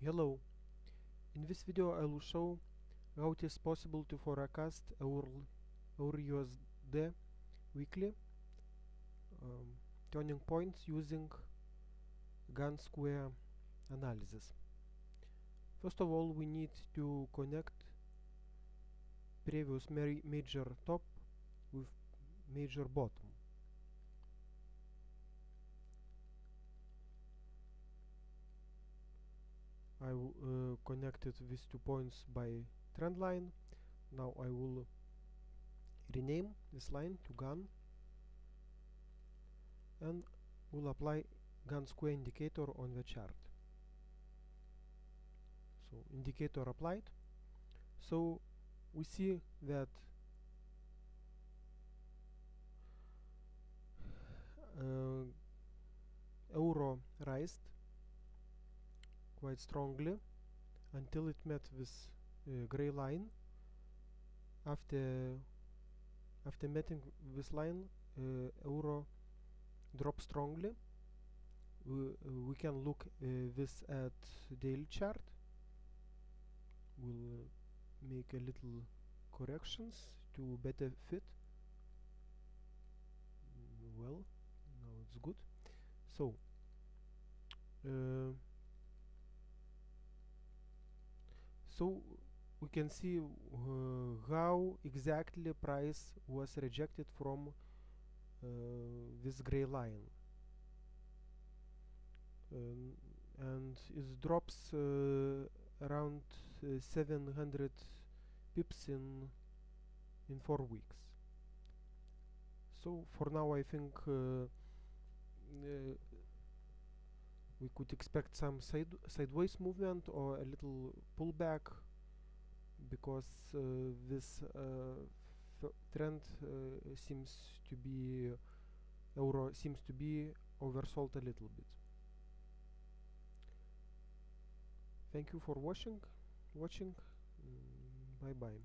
Hello, in this video I will show how it is possible to forecast our USD weekly turning points using Gantt square analysis. First of all, we need to connect previous major top with major bottom. I connected these 2 points by trend line. Now I will rename this line to Gann and will apply Gantt square indicator on the chart. So indicator applied. So we see that euro rised quite strongly until it met this gray line. After meeting this line, euro dropped strongly. We can look this at daily chart. We'll make a little corrections to better fit. Well, now it's good. So we can see how exactly price was rejected from this gray line, and it drops around 700 pips in 4 weeks. So for now I think we could expect some sideways movement or a little pullback, because this trend seems to be euro seems to be oversold a little bit. Thank you for watching. Bye bye.